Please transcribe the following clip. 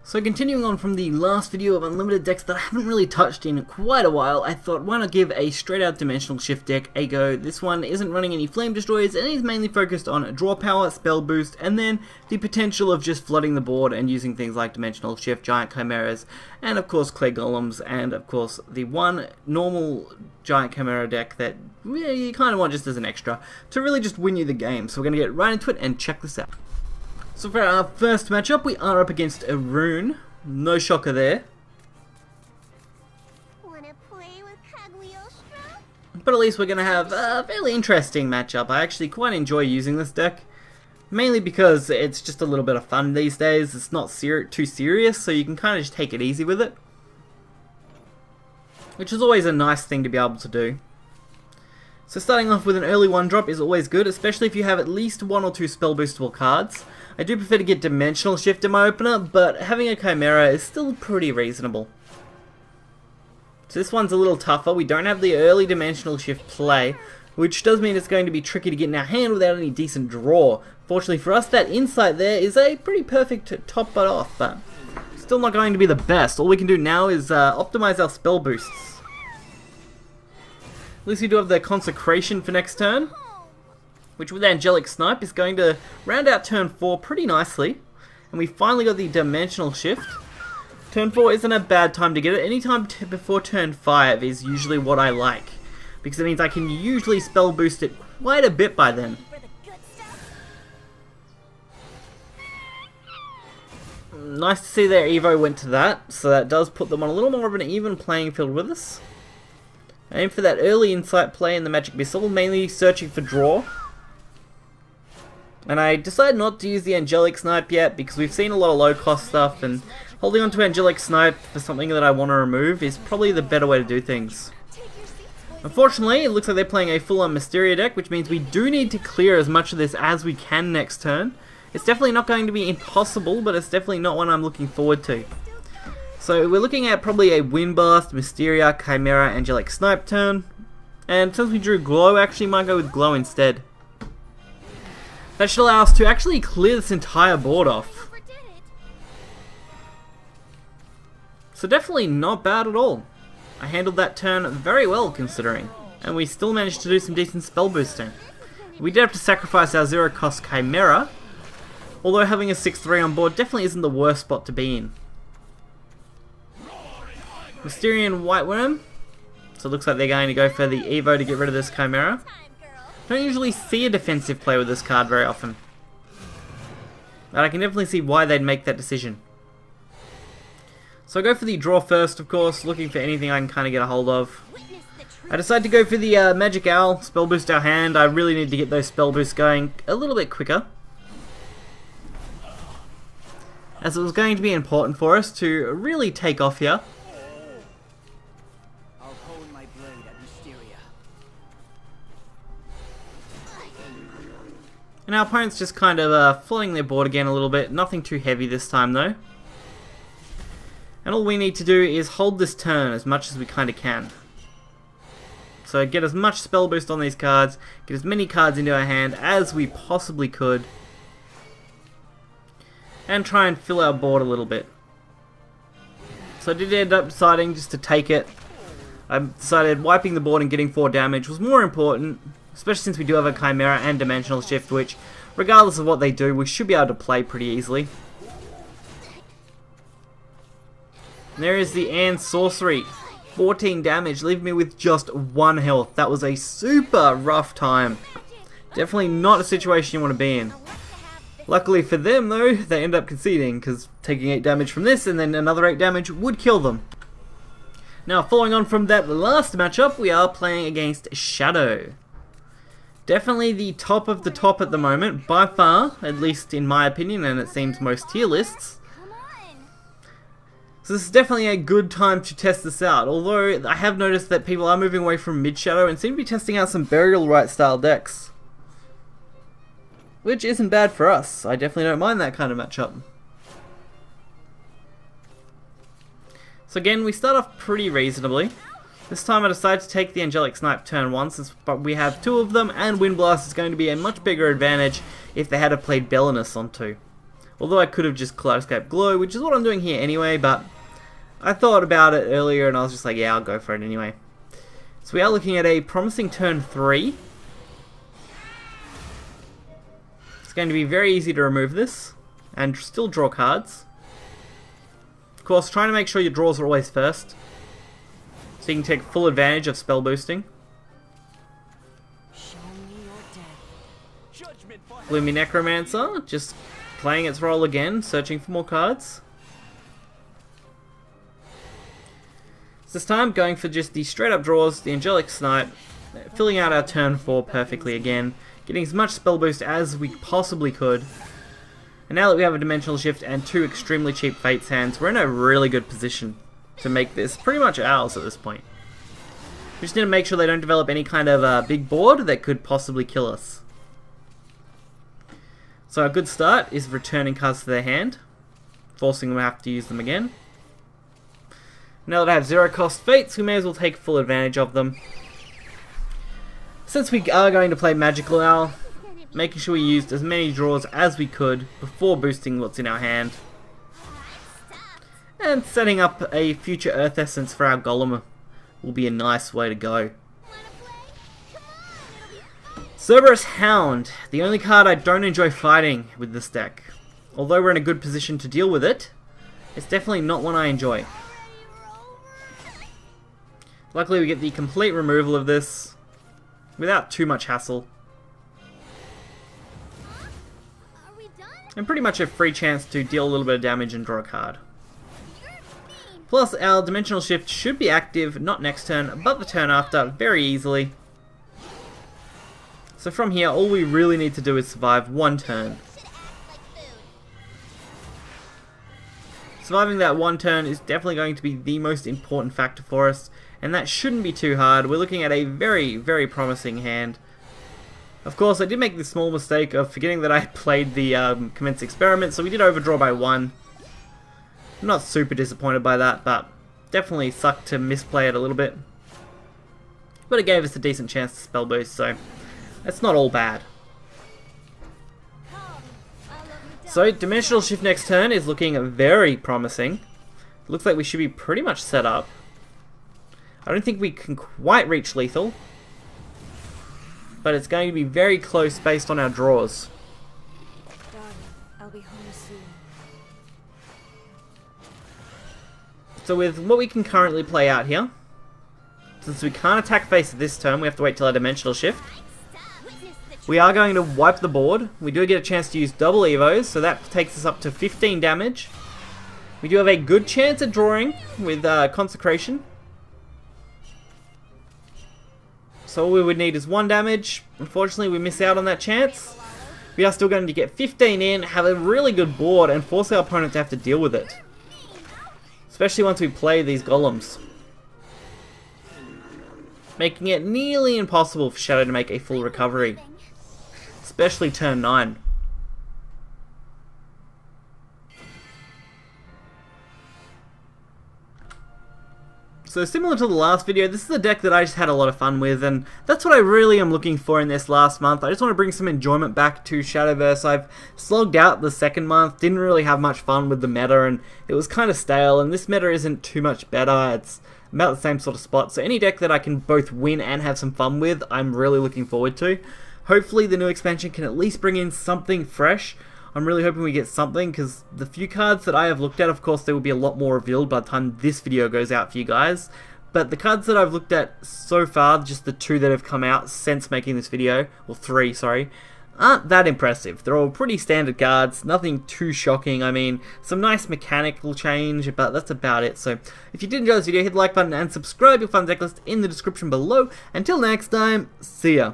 So continuing on from the last video of unlimited decks that I haven't really touched in quite a while, I thought why not give a straight out Dimensional Shift deck a go. This one isn't running any Flame Destroyers and is mainly focused on draw power, spell boost, and then the potential of just flooding the board and using things like Dimensional Shift, Giant Chimeras, and of course Clay Golems, and of course the one normal Giant Chimera deck that you kind of want just as an extra to really just win you the game. So we're going to get right into it and check this out. So for our first matchup, we are up against a Rune. No shocker there. Wanna play with But at least we're going to have a fairly interesting matchup. I actually quite enjoy using this deck. Mainly because it's just a little bit of fun these days. It's not too serious, so you can kind of just take it easy with it. Which is always a nice thing to be able to do. So starting off with an early 1-drop is always good, especially if you have at least 1 or 2 spell boostable cards. I do prefer to get Dimensional Shift in my opener, but having a Chimera is still pretty reasonable. So this one's a little tougher. We don't have the early Dimensional Shift play, which does mean it's going to be tricky to get in our hand without any decent draw. Fortunately for us, that insight there is a pretty perfect top it off, but still not going to be the best. All we can do now is optimize our spell boosts. At least we do have the Consecration for next turn, which with Angelic Snipe is going to round out turn 4 pretty nicely. And we finally got the Dimensional Shift. Turn 4 isn't a bad time to get it. Any time before turn 5 is usually what I like, because it means I can usually spell boost it quite a bit by then. Nice to see their Evo went to that, so that does put them on a little more of an even playing field with us. Aim for that early insight play in the Magic Missile, mainly searching for draw. And I decided not to use the Angelic Snipe yet because we've seen a lot of low cost stuff, and holding on to Angelic Snipe for something that I want to remove is probably the better way to do things. Unfortunately, it looks like they're playing a full-on Mysteria deck, which means we do need to clear as much of this as we can next turn. It's definitely not going to be impossible, but it's definitely not one I'm looking forward to. So we're looking at probably a Wind Blast, Mysteria, Chimera, Angelic Snipe turn. And since we drew Glow, actually might go with Glow instead. That should allow us to actually clear this entire board off. So definitely not bad at all. I handled that turn very well considering. And we still managed to do some decent spell boosting. We did have to sacrifice our 0-cost Chimera. Although having a 6-3 on board definitely isn't the worst spot to be in. Mysterian White Worm. So it looks like they're going to go for the Evo to get rid of this Chimera. Don't usually see a defensive play with this card very often. But I can definitely see why they'd make that decision. So I go for the draw first, of course, looking for anything I can kind of get a hold of. I decided to go for the Magic Owl, spell boost our hand. I really need to get those spell boosts going a little bit quicker, as it was going to be important for us to really take off here. And our opponent's just kind of flooding their board again a little bit. Nothing too heavy this time though. And all we need to do is hold this turn as much as we kind of can. So get as much spell boost on these cards, get as many cards into our hand as we possibly could, and try and fill our board a little bit. So I did end up deciding just to take it. I decided wiping the board and getting 4 damage was more important, especially since we do have a Chimera and Dimensional Shift, which, regardless of what they do, we should be able to play pretty easily. And there is the Anne Sorcery. 14 damage, leaving me with just 1 health. That was a super rough time. Definitely not a situation you want to be in. Luckily for them though, they end up conceding, because taking 8 damage from this and then another 8 damage would kill them. Now following on from that last matchup, we are playing against Shadow. Definitely the top of the top at the moment, by far, at least in my opinion, and it seems most tier lists. So this is definitely a good time to test this out, although I have noticed that people are moving away from mid-Shadow and seem to be testing out some Burial Rite style decks. Which isn't bad for us. I definitely don't mind that kind of matchup. So again, we start off pretty reasonably. This time I decided to take the Angelic Snipe turn 1, since we have 2 of them, and Wind Blast is going to be a much bigger advantage if they had played Belinus on 2. Although I could have just Kaleidoscopic Glow, which is what I'm doing here anyway, but I thought about it earlier and I was just like, yeah, I'll go for it anyway. So we are looking at a promising turn 3. It's going to be very easy to remove this and still draw cards. Of course, trying to make sure your draws are always first, so you can take full advantage of spell boosting. Gloomy Necromancer, just playing its role again, searching for more cards. So this time, going for just the straight up draws, the Angelic Snipe, filling out our turn 4 perfectly again, getting as much spell boost as we possibly could. And now that we have a Dimensional Shift and 2 extremely cheap Fates hands, we're in a really good position to make this pretty much ours at this point. We just need to make sure they don't develop any kind of big board that could possibly kill us. So a good start is returning cards to their hand, forcing them to have to use them again. Now that I have 0 cost Fates, we may as well take full advantage of them. Since we are going to play Magical now, making sure we used as many draws as we could before boosting what's in our hand. And setting up a future Earth Essence for our Golem will be a nice way to go. Cerberus Hound, the only card I don't enjoy fighting with this deck. Although we're in a good position to deal with it, it's definitely not one I enjoy. Luckily we get the complete removal of this without too much hassle. And pretty much a free chance to deal a little bit of damage and draw a card. Plus our Dimensional Shift should be active, not next turn, but the turn after, very easily. So from here, all we really need to do is survive one turn. Surviving that one turn is definitely going to be the most important factor for us, and that shouldn't be too hard. We're looking at a very, very promising hand. Of course, I did make the small mistake of forgetting that I played the Commence Experiment, so we did overdraw by 1. I'm not super disappointed by that, but definitely sucked to misplay it a little bit. But it gave us a decent chance to spell boost, so it's not all bad. So, Dimensional Shift next turn is looking very promising. Looks like we should be pretty much set up. I don't think we can quite reach lethal, but it's going to be very close based on our draws. I'll be home soon. So with what we can currently play out here, since we can't attack face this turn, we have to wait till our Dimensional Shift. We are going to wipe the board. We do get a chance to use double evos, so that takes us up to 15 damage. We do have a good chance at drawing with Consecration. So all we would need is 1 damage. Unfortunately, we miss out on that chance. We are still going to get 15 in, have a really good board, and force our opponent to have to deal with it. Especially once we play these golems. Making it nearly impossible for Shadow to make a full recovery. Especially turn 9. So similar to the last video, this is a deck that I just had a lot of fun with, and that's what I really am looking for in this last month. I just want to bring some enjoyment back to Shadowverse. I've slogged out the second month, didn't really have much fun with the meta, and it was kind of stale, and this meta isn't too much better. It's about the same sort of spot, so any deck that I can both win and have some fun with, I'm really looking forward to. Hopefully the new expansion can at least bring in something fresh. I'm really hoping we get something, because the few cards that I have looked at, of course there will be a lot more revealed by the time this video goes out for you guys, but the cards that I've looked at so far, just the 2 that have come out since making this video, or 3, sorry, aren't that impressive. They're all pretty standard cards, nothing too shocking. I mean, some nice mechanical change, but that's about it. So if you did enjoy this video, hit the like button and subscribe. You'll find the deck list in the description below. Until next time, see ya.